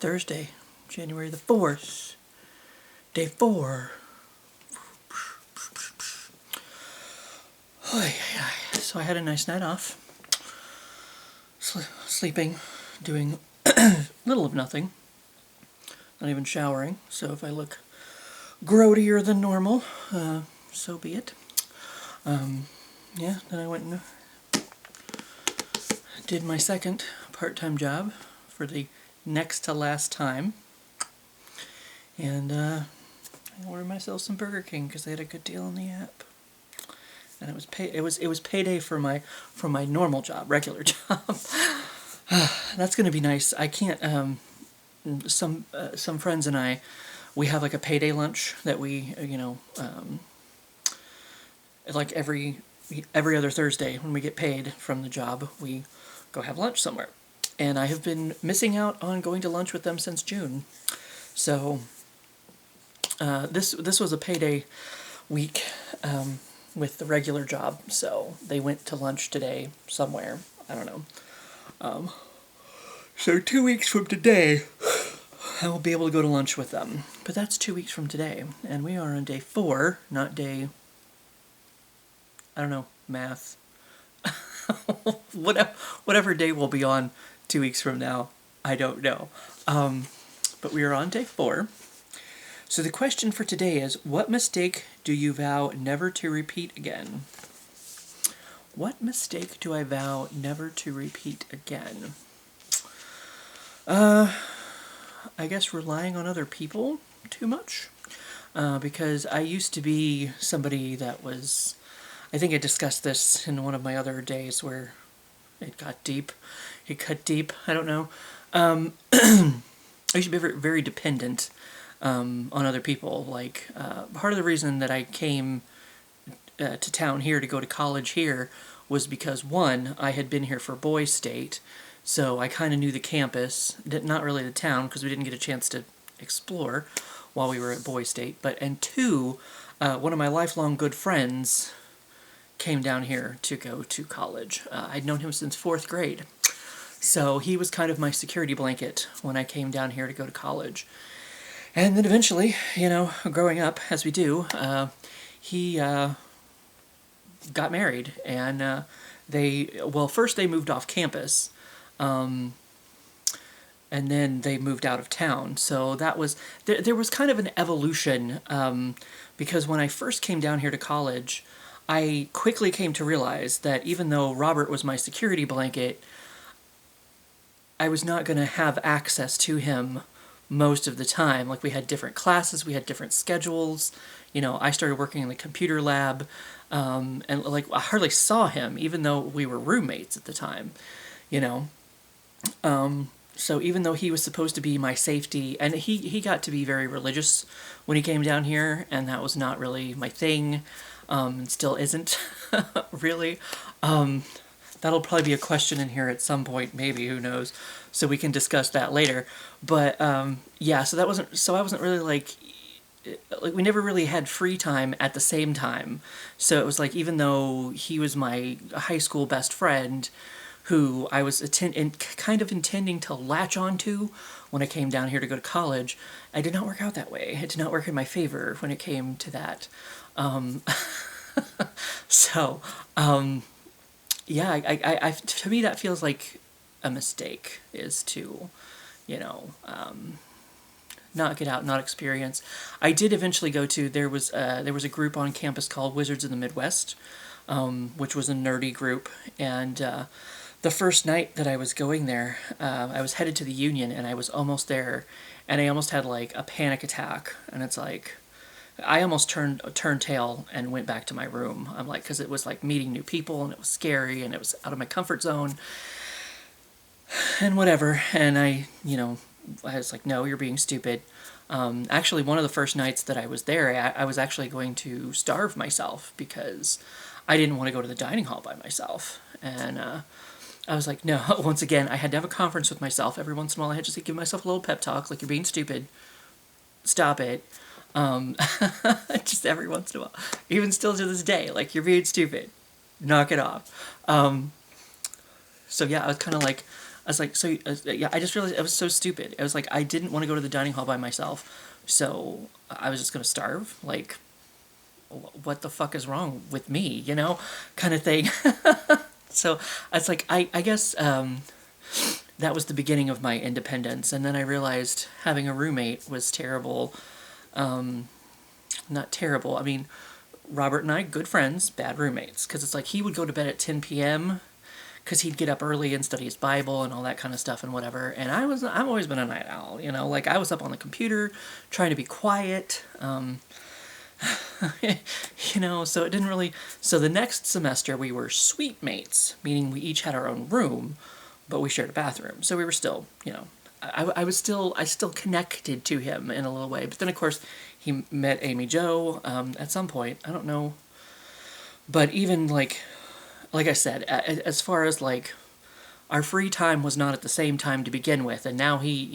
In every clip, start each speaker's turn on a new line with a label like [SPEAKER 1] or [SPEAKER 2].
[SPEAKER 1] Thursday, January the 4th, day 4. So I had a nice night off, sleeping, doing little of nothing, not even showering, so if I look grodier than normal, so be it. Yeah, then I went and did my second part-time job for the next to last time, and I ordered myself some Burger King because they had a good deal on the app, and it was payday for my normal job, regular job. That's gonna be nice. I can't. Some friends and I, we have like a payday lunch that we like every other Thursday when we get paid from the job, we go have lunch somewhere. And I have been missing out on going to lunch with them since June. So this was a payday week with the regular job. So they went to lunch today somewhere. I don't know. So 2 weeks from today, I will be able to go to lunch with them. But that's 2 weeks from today. And we are on day 4, not day... I don't know, math. Whatever day we'll be on 2 weeks from now, I don't know. But we are on day 4. So the question for today is, what mistake do you vow never to repeat again? What mistake do I vow never to repeat again? I guess relying on other people too much. Because I used to be somebody that was... I think I discussed this in one of my other days where it got deep. It cut deep. I don't know. I used to be very, very dependent on other people. Like, part of the reason that I came to town here to go to college here was because, one, I had been here for Boys State, so I kind of knew the campus. Not really the town, because we didn't get a chance to explore while we were at Boys State. And two, one of my lifelong good friends came down here to go to college. I'd known him since 4th grade. So he was kind of my security blanket when I came down here to go to college. And then eventually, growing up, as we do, he got married. And first they moved off campus. And then they moved out of town. So that was, there was kind of an evolution, because when I first came down here to college, I quickly came to realize that even though Robert was my security blanket, I was not going to have access to him most of the time. Like, we had different classes, we had different schedules. I started working in the computer lab, and like I hardly saw him, even though we were roommates at the time. So even though he was supposed to be my safety, and he got to be very religious when he came down here, and that was not really my thing. And still isn't, really. That'll probably be a question in here at some point, maybe, who knows, so we can discuss that later. But, yeah, so I wasn't really, like, we never really had free time at the same time. So it was like, even though he was my high school best friend, who I was kind of intending to latch onto when I came down here to go to college, it did not work out that way. It did not work in my favor when it came to that. Yeah, I to me that feels like a mistake, is to, not get out, not experience. I did eventually go to, there was a group on campus called Wizards of the Midwest, which was a nerdy group, and the first night that I was going there, I was headed to the Union, and I was almost there, and I almost had like a panic attack, and it's like, I almost turned tail and went back to my room. I'm like, because it was like meeting new people, and it was scary, and it was out of my comfort zone, and whatever. And I was like, no, you're being stupid. Actually, one of the first nights that I was there, I was actually going to starve myself because I didn't want to go to the dining hall by myself. And I was like, no, once again, I had to have a conference with myself. Every once in a while, I had to give myself a little pep talk, like, you're being stupid. Stop it. Just every once in a while. Even still to this day, like, you're being stupid. Knock it off. So yeah, I was kind of like, I was like, so, yeah, I just realized it was so stupid. It was like, I didn't want to go to the dining hall by myself, so I was just going to starve. Like, what the fuck is wrong with me, kind of thing. So it's like, I guess that was the beginning of my independence. And then I realized having a roommate was terrible. Not terrible. I mean, Robert and I, good friends, bad roommates. Because it's like he would go to bed at 10 p.m. because he'd get up early and study his Bible and all that kind of stuff and whatever. And I've always been a night owl, like I was up on the computer trying to be quiet. So it didn't really. So the next semester we were suite mates, meaning we each had our own room, but we shared a bathroom. So we were still, I still connected to him in a little way. But then of course he met Amy Jo at some point. I don't know, but even like I said, as far as like our free time was not at the same time to begin with, and now he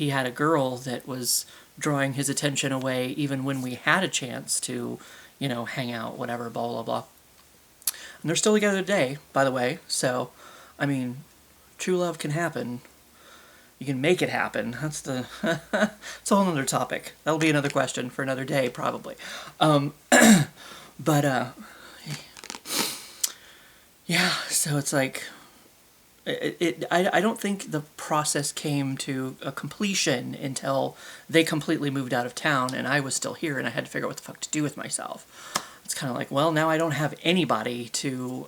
[SPEAKER 1] had a girl that was drawing his attention away even when we had a chance to, hang out, whatever, blah, blah, blah. And they're still together today, by the way, so, I mean, true love can happen. You can make it happen. That's it's a whole other topic. That'll be another question for another day, probably. But, yeah, so it's like, I don't think the process came to a completion until they completely moved out of town and I was still here and I had to figure out what the fuck to do with myself. It's kind of like, well, now I don't have anybody to,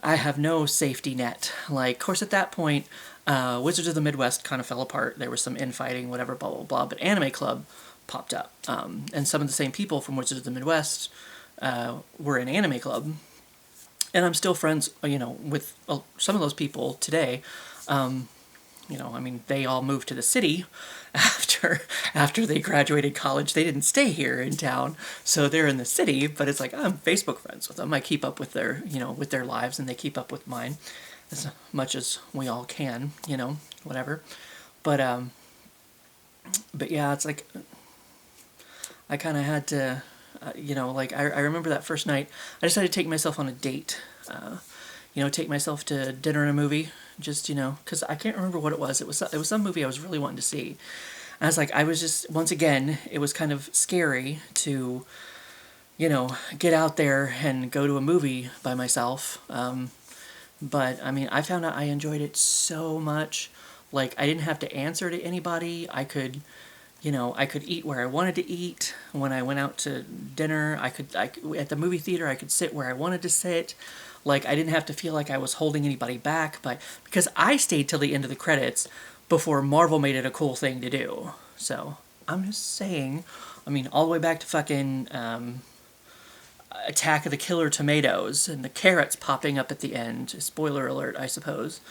[SPEAKER 1] I have no safety net. Like, of course, at that point, Wizards of the Midwest kind of fell apart. There was some infighting, whatever, blah, blah, blah. But Anime Club popped up. And some of the same people from Wizards of the Midwest were in Anime Club. And I'm still friends, with some of those people today. I mean, they all moved to the city after they graduated college. They didn't stay here in town, so they're in the city. But it's like I'm Facebook friends with them. I keep up with their, with their lives, and they keep up with mine as much as we all can, whatever. But yeah, it's like I kind of had to. I remember that first night, I decided to take myself on a date, take myself to dinner and a movie, just, because I can't remember what it was. It was some movie I was really wanting to see. And I was like, once again, it was kind of scary to, get out there and go to a movie by myself. But, I mean, I found out I enjoyed it so much. Like, I didn't have to answer to anybody. I could eat where I wanted to eat. When I went out to dinner, at the movie theater, I could sit where I wanted to sit. Like, I didn't have to feel like I was holding anybody back, because I stayed till the end of the credits before Marvel made it a cool thing to do. So, I'm just saying, I mean, all the way back to fucking Attack of the Killer Tomatoes and the carrots popping up at the end. Spoiler alert, I suppose.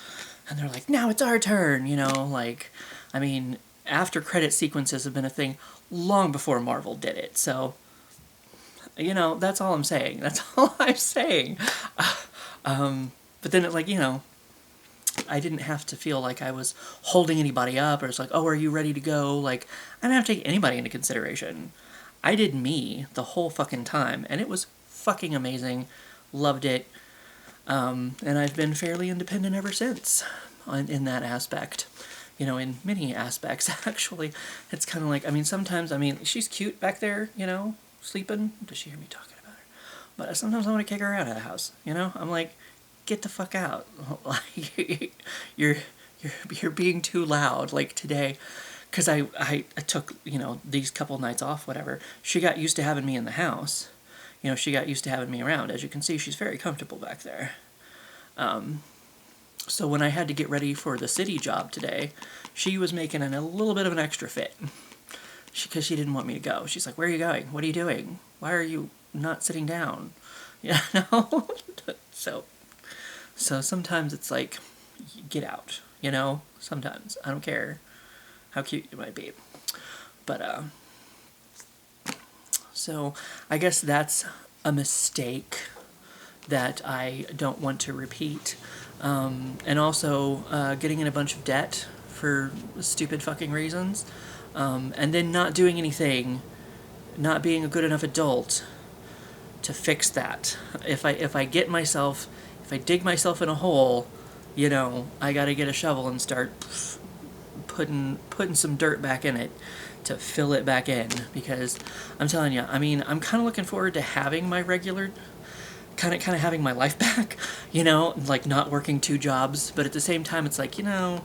[SPEAKER 1] And they're like, now it's our turn, I mean, after credit sequences have been a thing long before Marvel did it. So, that's all I'm saying. That's all I'm saying. But then I didn't have to feel like I was holding anybody up or it's like, oh, are you ready to go? Like, I didn't have to take anybody into consideration. I did me the whole fucking time and it was fucking amazing. Loved it. And I've been fairly independent ever since in that aspect. In many aspects, actually. It's kind of like, I mean, sometimes, she's cute back there, sleeping. Does she hear me talking about her? But sometimes I want to kick her out of the house, I'm like, get the fuck out. Like, you're being too loud, like today. Because I took, these couple nights off, whatever. She got used to having me in the house. She got used to having me around. As you can see, she's very comfortable back there. So when I had to get ready for the city job today, she was making a little bit of an extra fit. Because she didn't want me to go. She's like, where are you going? What are you doing? Why are you not sitting down? So sometimes it's like, get out, Sometimes. I don't care how cute you might be. But, so I guess that's a mistake that I don't want to repeat. And also getting in a bunch of debt for stupid fucking reasons. And then not doing anything, not being a good enough adult to fix that. If I dig myself in a hole, you know, I gotta get a shovel and start putting some dirt back in it to fill it back in, because I'm telling you, I mean, I'm kind of looking forward to having my regular, kind of having my life back, you know, like not working two jobs, but at the same time, it's like, you know,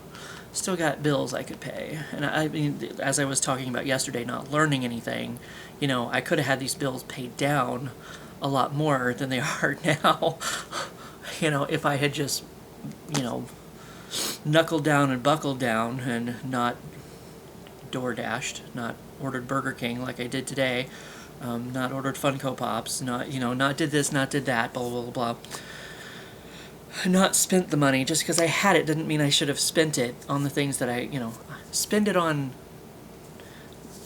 [SPEAKER 1] still got bills I could pay. And I mean, as I was talking about yesterday, not learning anything, you know, I could have had these bills paid down a lot more than they are now, you know, if I had just, you know, knuckled down and buckled down and not door dashed, not ordered Burger King like I did today, not ordered Funko Pops, not, you know, not did this, not did that, blah, blah, blah, blah. Not spent the money just because I had it didn't mean I should have spent it on the things that I, you know, spend it on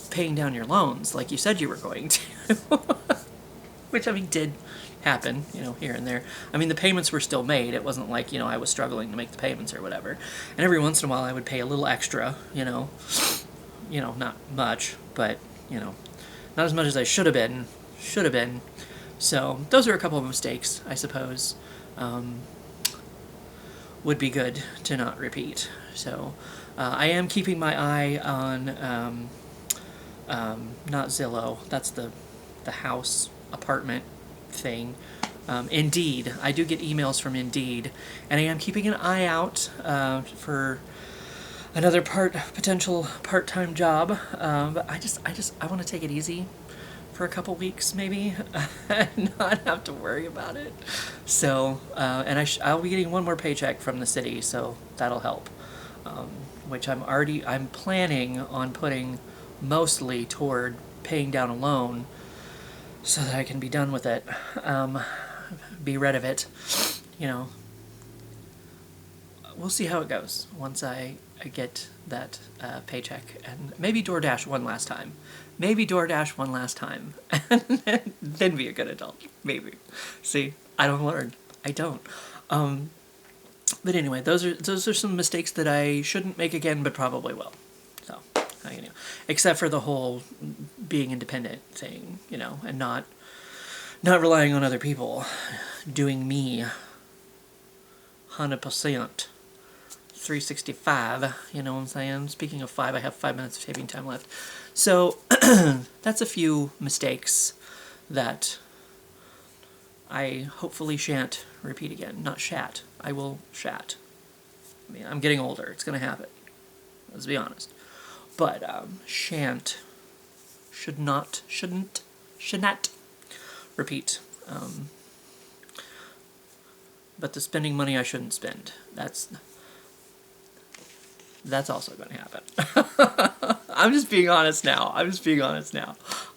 [SPEAKER 1] paying down your loans like you said you were going to. Which, I mean, did happen, you know, here and there. I mean, the payments were still made. It wasn't like, you know, I was struggling to make the payments or whatever. And every once in a while I would pay a little extra, you know, not much, but, you know, not as much as I should have been. So those are a couple of mistakes, I suppose, would be good to not repeat. So I am keeping my eye on, not Zillow, that's the house apartment thing. Indeed, I do get emails from Indeed, and I am keeping an eye out for another potential part-time job. But I want to take it easy for a couple weeks, maybe, and not have to worry about it. So, and I'll be getting one more paycheck from the city, so that'll help. Which I'm planning on putting mostly toward paying down a loan, so that I can be done with it, be rid of it, you know. We'll see how it goes once I get that paycheck, and maybe DoorDash one last time. And then be a good adult, maybe. See, I don't learn. I don't. But anyway, those are some mistakes that I shouldn't make again, but probably will. So, you know, except for the whole being independent thing, you know, and not relying on other people, doing me 100%, 365, you know what I'm saying? Speaking of 5, I have 5 minutes of taping time left. So, that's a few mistakes that I hopefully shan't repeat again. Not shat. I will shat. I mean, I'm getting older. It's going to happen. Let's be honest. But shouldn't repeat. But the spending money I shouldn't spend, that's also going to happen. I'm just being honest now.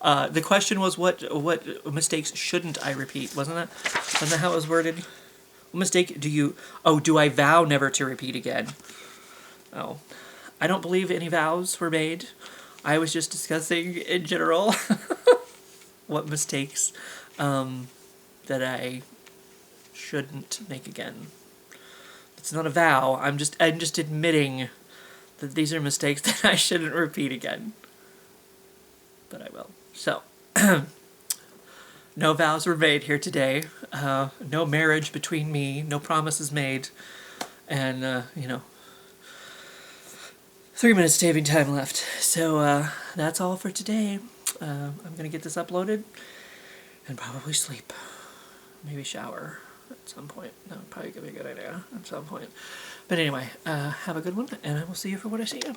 [SPEAKER 1] The question was, what mistakes shouldn't I repeat? Wasn't that how it was worded? What mistake do I vow never to repeat again? Oh, I don't believe any vows were made. I was just discussing in general what mistakes that I shouldn't make again. It's not a vow. I'm just admitting that these are mistakes that I shouldn't repeat again. But I will. So, no vows were made here today. No marriage between me. No promises made. And, you know, 3 minutes taping time left. So, that's all for today. I'm going to get this uploaded and probably sleep. Maybe shower at some point. That would probably be a good idea at some point. But anyway, have a good one, and I will see you for what I see you.